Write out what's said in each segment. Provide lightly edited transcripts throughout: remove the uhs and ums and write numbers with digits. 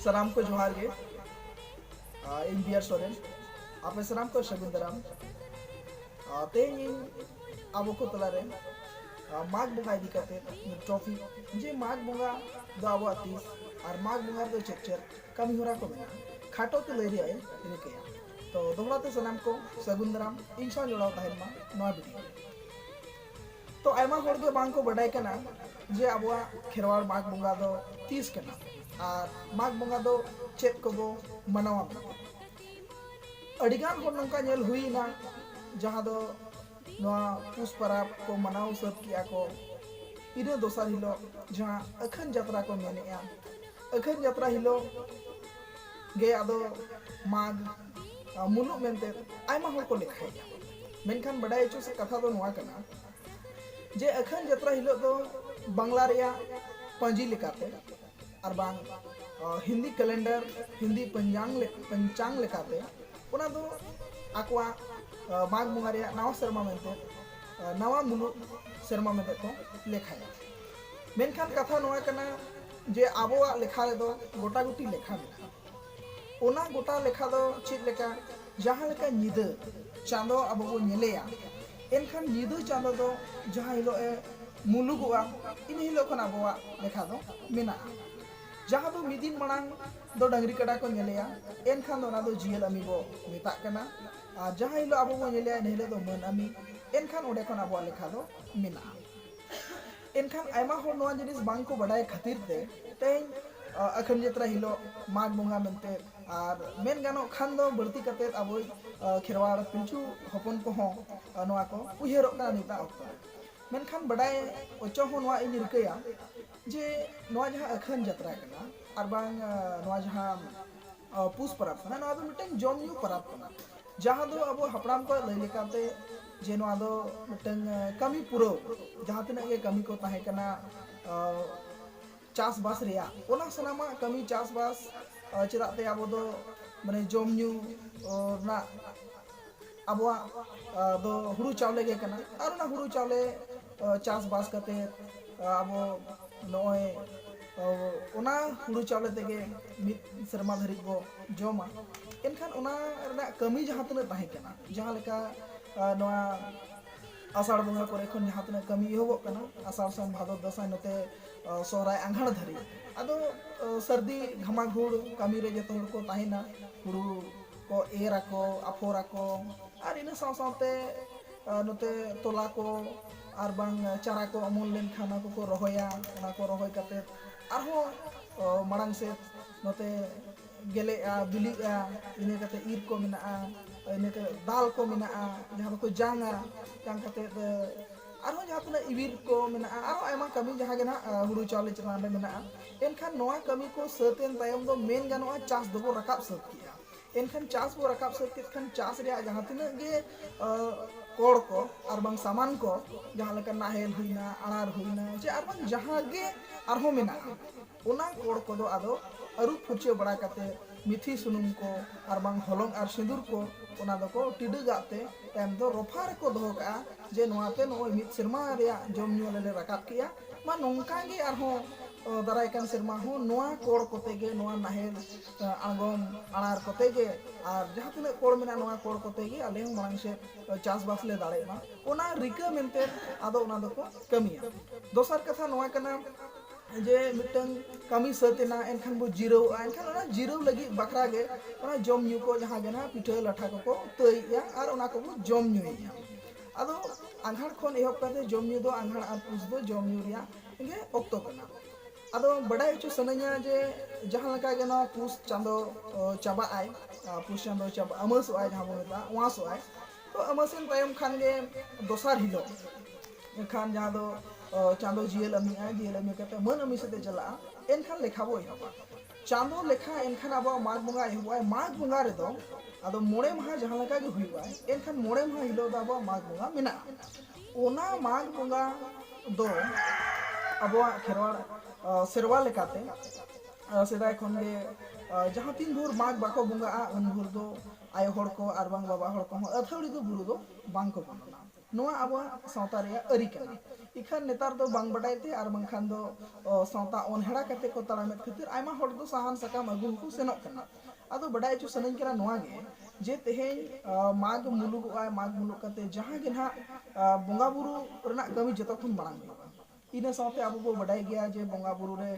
सलाम को जोहार गे इन बियर सोरेन आपे सलाम को शगुन दराम तेनी अब को तलारे माघ बंगा इदी करते ट्रॉफी जे माघ बंगा दो अब तीस और माघ बंगा दो चेक कमी होरा को मेना खाटो तो ले रिया है रिकेया तो दोहराते सलाम को शगुन दराम इंसान जोड़ाव तहन मा नवा वीडियो तो आयमा होड़ दो बांग को बडाय कना जे अब खेरवाड़ माघ बंगा दो 30 कना और माघ बंगा दो चेक को बो मनावा अडिगान होड़ नंका नेल हुई ना जहां दो नवा पुष पराब को मनाव सब किया को इने दोसार हिलो जहां अखन यात्रा को मेनेया अखन यात्रा हिलो गे आदो माघ मुलुक मेनते आयमा होड़ को लेखाया मेनखान बडाय चो से कथा दो नवा कना जे अखन यात्रा हिलो दो बांग्ला रिया पंजी लेकाते और बांग हिंदी कैलेंडर हिंदी पंचांग लेकाते उना दो आकवा माघ बंगा रिया नवा शर्मा मेनते नवा मुलुक शर्मा मेनते को लेखाया मेनखान कथा नवा कना जे आबोआ लेखा रे दो गोटा गुटी लेखा मेना ओना गोटा लेखा दो चेद लेका जहां लेका निद चांदो आबो बो नेलेया एनखान निद चांदो दो जहां हिलो ए मुलुगुआ इन हिलो खन आबोआ लेखा दो मेना जहां दो मिदिन मणांग दो डंगरी कड़ा को नेलेया एनखान दो ना दो जियल अमी बो मेता कना और जहां हिलो आबो बो नेलेया इन हिलो दो मन अमी एनखान ओडे खन आबोआ लेखा दो मेना एनखान आयमा हो नवा जिनिस बांग को बडाय खातिर ते तेन अखन यात्रा हिलो माघ बंगा मेनते और मेन गानो खान दो बर्ती कते अब खेरवाड़ पिलचू हपन को हो नवा को उहेरो का निता ऑक्टो मेनखान बडाय ओचो हो नवा इन रिकया जे नवा जहां अखन यात्रा कना और बांग नवा जहां पुष परब कना नवा दो मिटन जमयू परब कना जहां दो अब हपड़ाम को लई लेकाते जे नवा दो मिटन कमी पुरो जहां तिना के कमी को ताहे कना चास बास रिया ओना सनामा कमी चास बास चेदाते अब दो माने जमयू ना अब दो हुड़ू चावले गे कना और ना हुड़ू चावले चास बास कते अब नय ओना हुड़ू चावले तेगे मिद शर्मा धरी बो जमा एनखान ओना रना कमी जहां तना ताहे कना जहां लेका नवा आषाढ़ बंगा करे खन जहां तना कमी एहबो कना आषाढ़ सम भादर दसाई नते सोहराय आंघाड़ धरी आदो सर्दी घमाघूड़ कमी रे जतो हड़ को ताहेना हुड़ू को एरा को आफोरा को और इन साव सावते नते तोला को और बांग चारा को अमल लेन खाना को रोहया ओना को रोहय काते आरो मांग से नते गेले बिली इने काते ईर को मेना इने दाल को मेना जहां को जांगा जांग काते आरो जहां तना इबिर को मेना आरो आयमा कमी जहां गे ना हुड़ू चावले चलान रे मेना एनखान नवा कमी को सतेन तायम दो मेन गानो चास दबो रकाब सत किया एनखान चास बो रकाब सत के खान चास रे जहां तना गे कोड़ को और बांग सामान को जहां लेका नाहेल हुइना अनार हुइना जे आर बांग जहां गे आरो मेना ओना कोड़ को दो आदो अरु फुरचे बड़ा काते मिथी सुनुम को और बांग हलंग और सिंदूर को ओना दो को टिडगाते एम दो रोफार को दो का जे नवाते नो मिद शर्मा रे जम न्यू ले रकाब किया मा नोंका गे आरो दाराय कान शर्मा हो नोआ कोड़ कोते गे नोआ नाहेल आगम अनार कोते गे और जहां तिना कोड़ मेना नोआ कोड़ कोते गे आले मांग से चास बास ले दाड़े मा ओना रिका मेनते आदो ओना दो को कमिया दोसर कथा नोआ कना जे मिटन कमी सतेना एनखान बो जिरो एनखान ओना जिरो लगी बकरा गे ओना जम न्यू को जहां गे ना पिठा लाठा को तैया और ओना को जम न्यूया आदो आंघाड़ खन एहब काते जम न्यू दो आंघाड़ और पुष दो जम न्यू रिया गे ऑक्टो कना आदो बडाय चो सनया जे जहां लका गे ना पुष चांदो चाबा आय पुष चांदो चाबा अमस आय जहां बो मेता वास आय तो अमसिन तायम खान गे दोसार हिलो खान जहां दो चांदो जियल अमी कते मन अमी से चला एनखान लेखा बो एहबा चांदो लेखा एनखान अब माघ बंगा एहबा माघ बंगा रे दो आदो मोड़े महा जहां लका गे हुइबा एनखान मोड़े महा हिलो दा अब माघ बंगा मेना ओना माघ बंगा दो अब खेरवाड़ सेरवा लेकाते सेदाय खन गे जहां तीन भोर माघ बाको बंगा उन भोर दो आय हड़ को और बांग बाबा हड़ को अथौड़ी दो बुरु दो बांग को बंगना नोआ अब सावता रे अरी कना इखान नेतार दो बांग बडायते आर बांखान दो सावता अनहेड़ा कते को ताड़ामेद खातिर आयमा हर दो साहान साकाम अगुन को सेनोक कना आदो बडाय चो सनन करा नोआ गे जे तेहेन माग मुलुग आय माग मुलुग कते जहां गे ना बोंगा बुरु रना कमी जतो खुन मांग इन सावते आबो बो बडाय गया जे बोंगा बुरु रे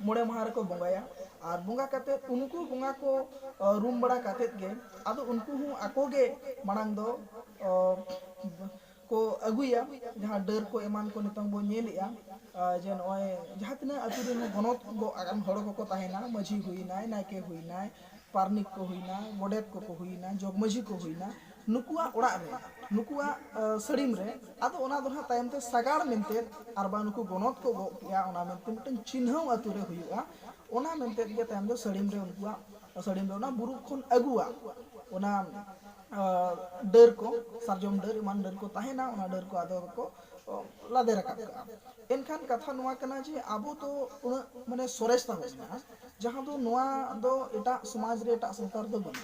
मोड़े माह को बोंगाया और बोंगा कते उनको बोंगा को रूम बड़ा कते गे आदो उनको हूँ आको गे मांग दो को अगुया जहाँ डर को एमान को नितंग बो नेलिया जे नय जहाँ तना अतु रे गनत बो आगाम हड़ को ताहेना मझी हुईना नायके हुईना पारनिक को हुईना गोडेत को हुईना जगमझी को हुईना नुकुआ ओड़ा रे नुकुआ सड़ीम रे आदो ओना दो तायम ते सगाड़ मेनते आर बा नुकु गनत को गो किया ओना मेनते मिटन चिन्ह अतु रे हुईआ ओना मेनते गे तायम दो सड़ीम रे उनकुआ सड़ीम रे ओना बुरु खन अगुआ ओना डर को सार्जम डर मान डर को ताहेना ओना डर को आदो को लादे रखा एनखान कथा नुआ कना जे आबो तो माने सोरेस ता होना जहां दो नुआ दो एटा समाज रे एटा संस्कार दो बन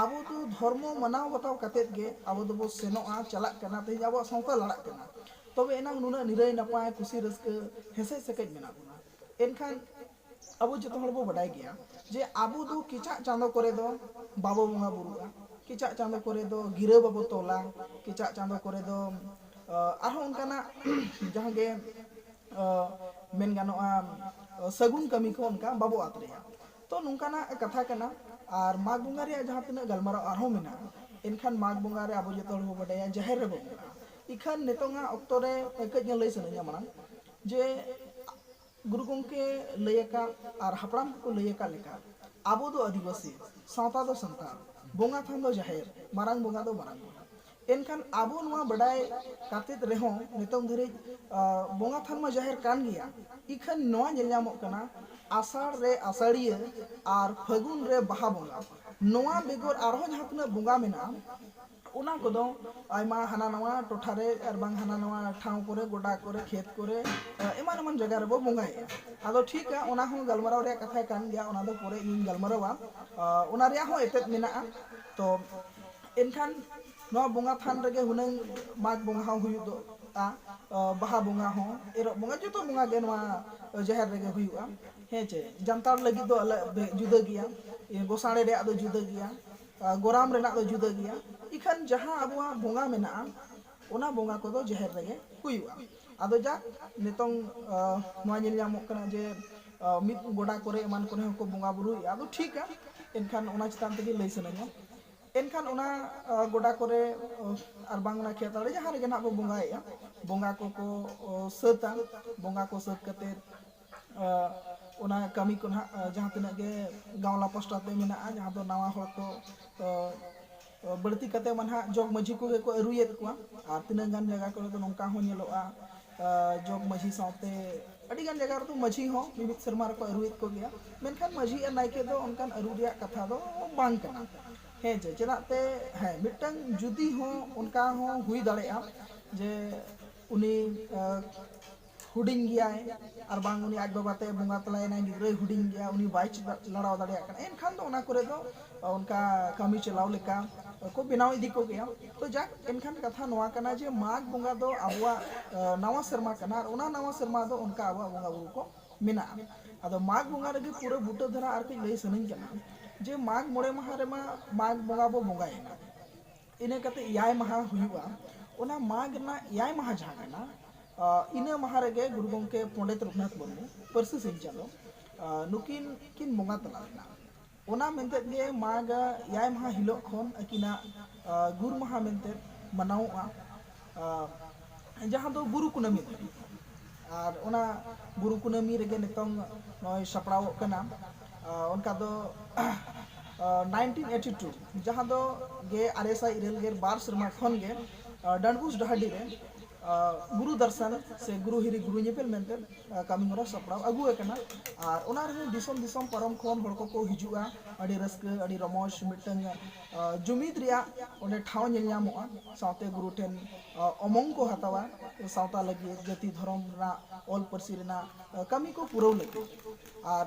आबो तो धर्म मनाव बताव कते गे आबो दो बो सेनोआ चलाक कना ते आबो संस्कार लड़ाक कना तबे एना नुना निराय नपाय खुशी रस्क हेसे सेकेज मेना बुना एनखान आबो जतो हड़ बो बडाय गया जे आबो दो किचा चांदो करे दो बाबो बोंगा बुरुआ किचा चांदो करे दो गिरा बाबो तोला किचा चांदो करे दो आरहों उनकाना जहां गे मेन गानोआ सगुन कमी को उनका बाबो आतरेया तो नुंकाना कथा कना और माग बुंगा रे जहां तना गलमारा आरहों मेना एनखान माग बुंगा रे आबो जतो हड़ बो बडाया जहेर रे बुंगा इखान नेतोंगा ऑक्टो रे कज लई सनया माना जे गुरु गंके लयका और हपड़ाम को लयका लेका आबो दो आदिवासी सावता दो संतान बोंगा थान दो जहेर मारांग बोंगा दो मारांग एनखान आबो नुआ बडाय कातित रेहो नितोंग धरि बोंगा थान मा जहेर कान गया इखान नुआ नेलयामो कना आषाढ़ रे आषाढ़िया और फागुन रे बाहा बोंगा नुआ बेगोर आरहो जहां तना बोंगा मेना उना कोदो आयमा हाना नवा टोठा रे और बांग हाना नवा ठाव करे गोडा करे खेत करे एमान एमान जगह रे बो बोंगाया आदो ठीक है ओना हो गलमाराव रे कथा कान गया ओना दो परे इन गलमारावा ओना रे हो एतेत मेना तो एनखान नवा बोंगा थान रे हुनंग माग बोंगा हो हुयु दो बाहा बोंगा हो एरो बोंगा जतो बोंगा गे नवा जहर रे हुयुआ हेचे जनतार लगी दो जुदा गिया गोसाड़े रे दो जुदा गिया गोराम रेना दो जुदा गिया इखान जहां अबुआ बोंगा मेना ओना बोंगा को दो जहर रेगे हुयुआ आदो जा नितोंग नवा नेल जामोक कना जे मिद गोडा करे एमान कोने को बोंगा बुरु आदो ठीक है एनखान ओना चितान तेगे लई सनया एनखान ओना गोडा करे आर बांगना खेतारे जहां रेगे ना बो बोंगाया बोंगा को सता बोंगा को सत कते ओना कमी को ना जहां तना गे गावला पोस्टा ते मेना जहां दो नवा हर को बड़ती कते मन हा जोग मझी को अरुयेत को आ तिना गान जगह को तो नोंका हो नेलोआ जोग मझी साथे अड़ी गान जगह तो मझी हो मिमित शर्मा को अरुयेत को गया मेनखान मझी ए नायके दो उनकान अरु रिया कथा दो बांग कना हे जे चलाते है मिटंग जुदी हो उनका हो हुई दाड़ेआ जे उनी हुडिंग गया और बांग उनी आज बाबाते बुंगा तलायना गिद्रे हुडिंग गया उनी बाइच लड़ाव दाड़िया कना एनखान दो ओना करे दो उनका कमी चलाव लेका को बनाव इदी को गया तो जा एनखान कथा नवा कना जे माग बुंगा दो आबुआ नवा शर्मा कना और ओना नवा शर्मा दो उनका आबुआ बुंगा बुरु को मेना आदो माग बुंगा रे पूरा बुटा धरा आर के लई सनन कना जे माग मोड़े माह रे माग बुंगा बो बुंगायना इने कते याय माह हुयुआ ओना माग ना याय माह जहां कना इना माह रे गुरु गंके पंडित रघुनाथ मुर्मू परसु सिंचालो नुकिन किन बोंगा तलाना ओना मेनते गे माग याय माह हिलो खन अकिना गुरु माह मेनते मनावआ जहां दो गुरु कुनामी और ओना गुरु कुनामी रे नितंग नय सपड़ाव कना उनका दो 1982 जहां दो गे आरएसआ इरेल गे बार शर्मा खन गे डनबुस डहाडी रे गुरु दर्शन से गुरु हिरी गुरु नेपेल मेनते कामी मोरा सपड़ाव अगु कना और ओना रे दिसम दिसम परम खन हड़ को हिजुआ अडी रस्क अडी रमोश मिटंग जुमिद रिया ओने ठाव नेल ᱧᱟᱢᱚᱜᱼᱟ सावते गुरु ठेन अमंग को हतावा सावता लगी जाति धर्म रा ऑल परसी रेना कामी को पुरौ लगी और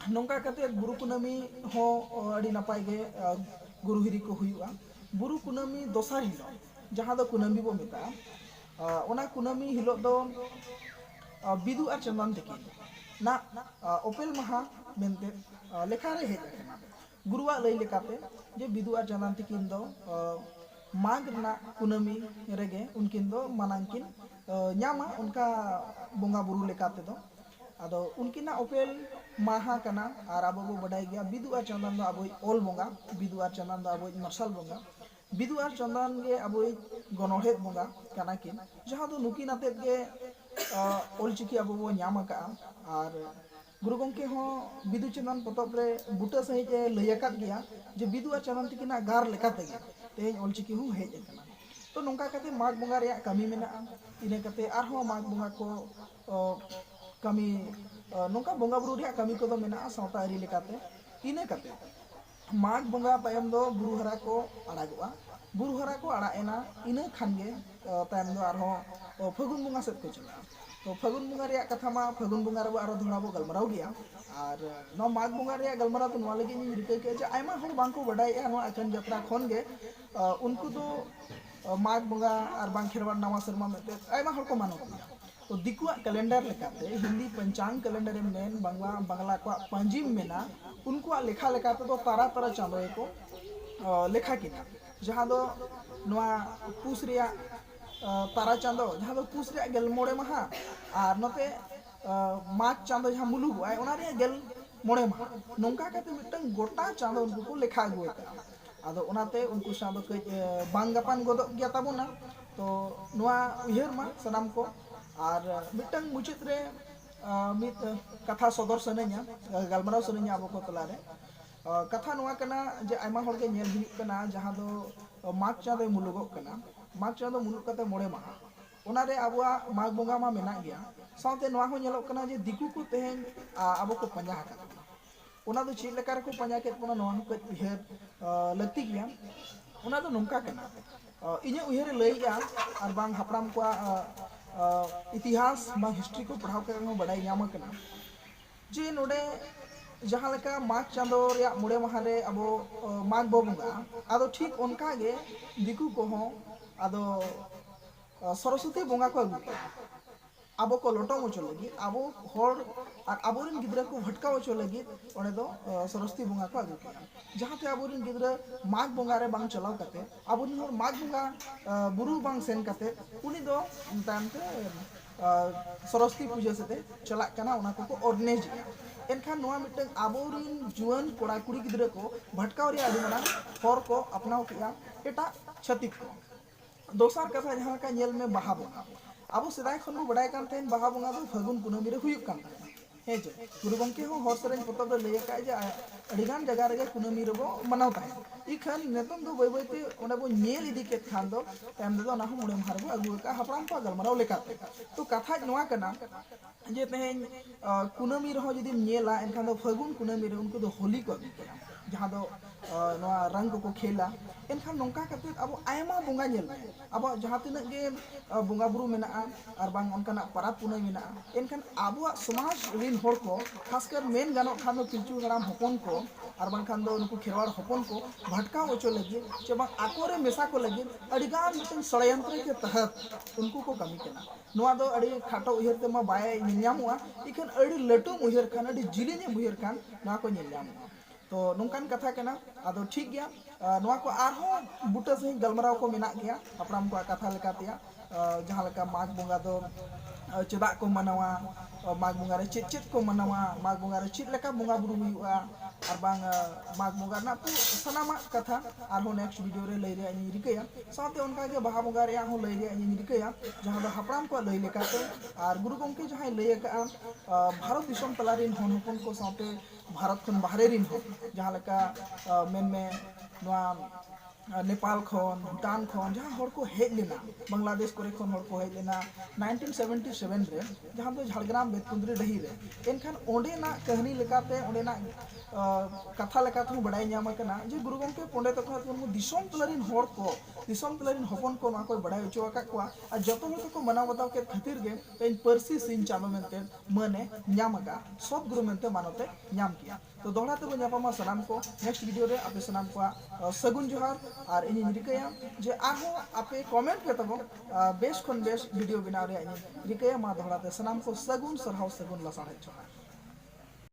नोंका कते गुरु कुनामी हो अडी नपाय गे गुरु हिरी को हुयुआ गुरु कुनामी दोसार हिलो जहां दो कुनामी बो मेता ᱚᱱᱟ ᱠᱩᱱᱟᱹᱢᱤ ᱦᱤᱞᱳᱜ ᱫᱚ ᱵᱤᱫᱩ ᱟᱨ ᱪᱟᱸᱫᱟᱱ ᱛᱟᱹᱠᱤᱱ ᱱᱟ ᱚᱯᱮᱞ ᱢᱟᱦᱟ ᱢᱮᱱᱛᱮ ᱞᱮᱠᱷᱟ ᱨᱮ ᱦᱮᱡ ᱟᱠᱟᱱᱟ ᱜᱩᱨᱩᱣᱟᱜ ᱞᱟᱹᱭ ᱞᱮᱠᱟᱛᱮ ᱡᱮ ᱵᱤᱫᱩ ᱟᱨ ᱪᱟᱸᱫᱟᱱ ᱛᱟᱹᱠᱤᱱ ᱫᱚ ᱢᱟᱜᱽ ᱨᱮᱱᱟᱜ ᱠᱩᱱᱟᱹᱢᱤ ᱨᱮᱜᱮ ᱩᱱᱠᱤन ᱫᱚ ᱢᱟᱱᱟᱝ ᱠᱤᱱ ᱧᱟᱢᱟ ᱚᱱᱠᱟ ᱵᱚᱸᱜᱟ ᱵᱩᱨᱩ ᱞᱮᱠᱟ ᱛᱮᱫᱚ ᱟᱫᱚ ᱩᱱᱠᱤᱱᱟᱜ ᱚᱯᱮᱞ ᱢᱟᱦᱟ ᱠᱟᱱᱟ ᱟᱨ ᱟᱵᱚ ᱵᱚ ᱵᱟᱰᱟᱭ ᱜᱮᱭᱟ ᱵᱤᱫᱩ ᱟᱨ ᱪᱟᱸᱫᱟᱱ ᱫᱚ ᱟᱵᱚᱭᱤᱡ ᱚᱞ ᱵᱚᱸᱜᱟ ᱵᱤᱫᱩ ᱟᱨ ᱪᱟᱸᱫᱟᱱ ᱫᱚ ᱟᱵᱚᱭᱤᱡ ᱢᱟᱨᱥᱟᱞ ᱵᱚᱸᱜᱟ ᱵᱤᱫᱩ ᱟᱨ ᱪᱟᱸᱫᱟᱱ ᱜᱮ ᱟᱵᱚᱭᱤᱡ ᱜᱚᱱᱚᱲᱦᱮᱫ ᱵᱚᱸᱜᱟ ᱠᱟᱱᱟ ᱠᱤᱱ ᱡᱟᱦᱟᱸ ᱫᱚ ᱱᱩᱠᱤᱱ ᱟᱛᱮᱫ ᱜᱮ ᱚᱞᱪᱤᱠᱤ ᱟᱵᱚ ᱵᱚ ᱧᱟᱢ ᱟᱠᱟᱜᱼᱟ ᱟᱨ ᱜᱩᱨᱩ ᱜᱚᱢᱠᱮ ᱦᱚᱸ ᱵᱤᱫᱩ ᱪᱟᱸᱫᱟᱱ ᱯᱚᱛᱚᱵ ᱨᱮ ᱵᱩᱴᱟᱹ ᱥᱟᱺᱦᱤᱡ ᱮ ᱞᱟᱹᱭ ᱟᱠᱟᱫ ᱜᱮᱭᱟ ᱡᱮ ᱵᱤᱫᱩ ᱟᱨ ᱪᱟᱸᱫᱟᱱ ᱛᱟᱹᱠᱤᱱᱟᱜ ᱜᱟᱨ ᱞᱮᱠᱟ ᱛᱮᱜᱮ ᱛᱮᱦᱮᱧ ᱚᱞᱪᱤᱠᱤ ᱦᱚᱸ ᱦᱮᱡ ᱟᱠᱟᱱᱟ ᱛᱚ ᱱᱚᱝᱠᱟ ᱠᱟᱛᱮ ᱢᱟᱜᱽ ᱵᱚᱸᱜᱟ ᱨᱮᱭᱟᱜ ᱠᱟᱹᱢᱤ ᱢᱮᱱᱟᱜᱼᱟ ᱤᱱᱟᱹ ᱠᱟᱛᱮ ᱟᱨᱦᱚᱸ ᱢᱟᱜᱽ ᱵᱚᱸᱜᱟ ᱠᱚ ᱠᱟᱹᱢᱤ ᱱᱚᱝᱠᱟ ᱵᱚᱸᱜᱟ ᱵᱩᱨᱩ ᱨᱮᱭᱟᱜ ᱠᱟᱹᱢᱤ ᱠᱚᱫᱚ ᱢᱮᱱᱟᱜᱼᱟ ᱥᱟᱶᱛᱟ ᱟᱹᱨᱤ ᱞᱮᱠᱟᱛᱮ ᱤᱱᱟᱹ ᱠᱟᱛᱮ ᱢᱟᱜᱽ ᱵᱚᱸᱜᱟ ᱛᱟᱭᱚᱢ ᱫᱚ ᱵᱩᱨᱩ ᱦᱟᱨᱟ ᱠᱚ ᱟᱲᱟᱜᱚᱜᱼᱟ ᱵᱩᱨᱩ ᱦᱟᱨᱟ ᱠᱚ ᱟᱲᱟᱜ ᱮᱱᱟ ᱤᱱᱟᱹ ᱠᱷᱟᱱ ᱜᱮ ᱛᱟᱭᱚᱢ ᱫᱚ ᱟᱨᱦᱚᱸ ᱯᱷᱟᱹᱜᱩᱱ ᱵᱚᱸᱜᱟ ᱥᱮᱫ ᱠᱚ ᱪᱟᱞᱟᱜᱼᱟ ᱛᱚ ᱯᱷᱟᱹᱜᱩᱱ ᱵᱚᱸᱜᱟ ᱨᱮᱭᱟᱜ ᱠᱟᱛᱷᱟ ᱢᱟ ᱯᱷᱟᱹᱜᱩᱱ ᱵᱚᱸगा ᱨᱮᱵᱚ ᱟᱨᱚ ᱫᱷᱚᱲᱟ ᱵᱚ ᱜᱟᱞᱢᱟᱨᱟᱣ ᱜᱮᱭᱟ ᱟᱨ ᱱᱚᱣᱟ ᱢᱟᱜᱽ ᱵᱚᱸᱜᱟ ᱨᱮᱭᱟᱜ ᱜᱟᱞᱢᱟᱨᱟᱣ ᱫᱚ ᱱᱚᱣᱟ ᱞᱟᱹᱜᱤᱫ ᱤᱧ ᱨᱤᱠᱟᱹ ᱠᱮᱜᱼᱟ ᱡᱮ ᱟᱭᱢᱟ ᱦᱚᱲ ᱵᱟᱝᱠᱚ ᱵᱟᱰᱟᱭᱮᱜᱼᱟ ᱱᱚᱣᱟ ᱮᱠᱷᱮᱱ ᱡᱟᱛᱨᱟ ᱠᱷᱚᱱ ᱜᱮ ᱩᱱᱠᱩ ᱫᱚ ᱢᱟᱜᱽ ᱵᱚᱸᱜᱟ ᱟᱨ ᱵᱟᱝ ᱠᱷᱮᱨᱣᱟᱲ ᱱᱟᱣᱟ ᱥᱮᱨᱢᱟ ᱢᱮᱱᱛᱮ ᱟᱭᱢᱟ ᱦᱚᱲ ᱠᱚ ᱢᱟᱱᱟᱣ ᱜᱮᱭᱟ तो दिकुआ कैलेंडर लेकाते हिंदी पंचांग कैलेंडर मेन बांग्ला को पंजिम मेना उनको लेखा लेकाते तो तारा तारा चांदो को लेखा किना जहां दो नोआ पुस रिया तारा चांदो जहां दो पुस रिया गेल मोड़े महा और नोते माघ चांदो जहां मुलुग आय ओना रिया गेल मोड़े महा नोंका काते मिटन गोटा चांदो उनको को लेखा अगुए आदो ओनाते उनको सादो कई बांग गापान गोदो गया ताबोना तो नोआ उयहर मा सनाम को और मिटन मुचित रे मित कथा सदर सनेኛ गालमाराव सनेኛ अब को तलारे कथा नोआ कना जे आयमा हर के नेल हुई कना जहां दो माघ चांदो मुलुगो कना माघ चांदो मुलुग कते मोड़े माहा ओना रे आबुआ माघ बोंगा मा मेना गया साथे नोआ हो नेलो कना जे दिकु को तेहेन अब को पंजा हका ओना दो चीज लेकार को पंजा के पोना नोआ को उहेर लती गया ओना दो नोंका कना इने उहेर लईया और बांग हपराम को इतिहास बा हिस्ट्री को पढ़ाव कर बड़ाई नाम करना जे नोडे जहाँ लेका माघ चांदो रे मुड़े माह रे अब माघ बो बंगा आदो ठीक उनका गे दिकु को हो आदो सरस्वती बंगा को अगु अब को लोटो मचो लगी अब हर और आबोरिन गिद्रा को भटका मचो लगी ओने दो सरस्वती बंगा को अगु जहाँ ते आबोरिन गिद्रा माघ बंगा रे बांग चलाव कते आबोरिन हर माघ बंगा बुरु बांग सेन कते उनी दो तानते सरस्वती पूजा से चला कना ओना को ऑर्गेनाइज एनखान नोआ मिटन आबोरिन जुआन कोड़ा कुड़ी गिद्रा को भटकाव रे आदि मना हर को अपनाव किया एटा छतिक को दोसर कथा जहाँ का नेल में बाहा बंगा अब सेदाय खन बो बडाय कान तेन बाहा बंगा दो फागुन कुनमी रे हुयुक कान हे जे गुरु गंके हो हर सरेन पतब रे लय का जे अडिगान जगह रे कुनमी रे बो मनाव ताय इखन नेतम दो बय बयते ओने बो नेल इदी के खान दो ताम दो ना मुड़े मार बो अगु का हपराम को गलमराव लेकाते तो कथा नोआ कना जे तेहेन कुनमी रे हो जदी नेला एनखान दो फागुन कुनमी रे उनको दो होली को जहाँ दो नोआ रंग को खेला एनखान नोंका कते अब आयमा बोंगा नेल अब जहाँ तिना गे बोंगा बुरु मेना और बांग उनकाना पराब पुनई मेना एनखान आबुआ समाज रिन हर को खासकर मेन गानो खान दो पिलचू हराम हपन को और बांग खान दो उनको खेरवाड़ हपन को भटका ओचो लगी जे बांग आकोरे मेसा को लगी अडिगान मिटन षडयंत्र के तहत उनको को कमी केना नोआ दो अडी खाटो उहर ते मा बाय निन्यामुआ इखन अडी लटुम उहर खान अडी जिलिने उहर खान ना को निन्यामुआ तो नोंकान कथा केना आदो ठीक गया नोआ को आरहो बुटा सही गलमराव को मेना गया अपराम को कथा लेकातिया जहाँ लेका माघ बोंगा दो चेदा को मनावा माघ बोंगा रे चेत चेत को मनावा माघ बोंगा रे चेत लेका बोंगा बुरु हुआ और बांग माघ बोंगा ना पु सनामा कथा आरहो नेक्स्ट वीडियो रे लई रे अनि रिकया साथे उनका के बाहा बोंगा रे हो लई रे अनि रिकया जहाँ दो हपराम को लई लेकाते और गुरु गंके जहाँ लई का भारत दिसम तलारिन होन हपन को साथे भारत खन बाहरे रिन हो जहाँ लेका मेन में नोआ नेपाल खन भूटान खन जहाँ हर को हेज लेना बांग्लादेश करे खन हर को हेज लेना 1977 रे जहाँ दो झाड़ग्राम बेतकुंदरी डही रे एनखान ओंडे ना कहानी लेकाते ओंडे ना कथा लेकाते बड़ाई नाम कना जे गुरु गंके पंडित को दिसम तलारिन हर को दिसम तलारिन हपन को ना कोई बड़ाई उचो का को आ जतो हर को मनाव बताव के खातिर गे तेन परसी सिन चानो मेनते मने न्यामगा सब गुरु मेनते मानते न्याम किया तो दोहरा ते बो न्यापामा सलाम को नेक्स्ट वीडियो रे आपे सलाम को सगुन जोहार और इन रिकाया जे आहो आपे कमेंट पे तब बेस खन बेस वीडियो बनाव रे इन रिकाया मा दोहराते सनाम को सगुन सरहाव सगुन लसाण जोहार।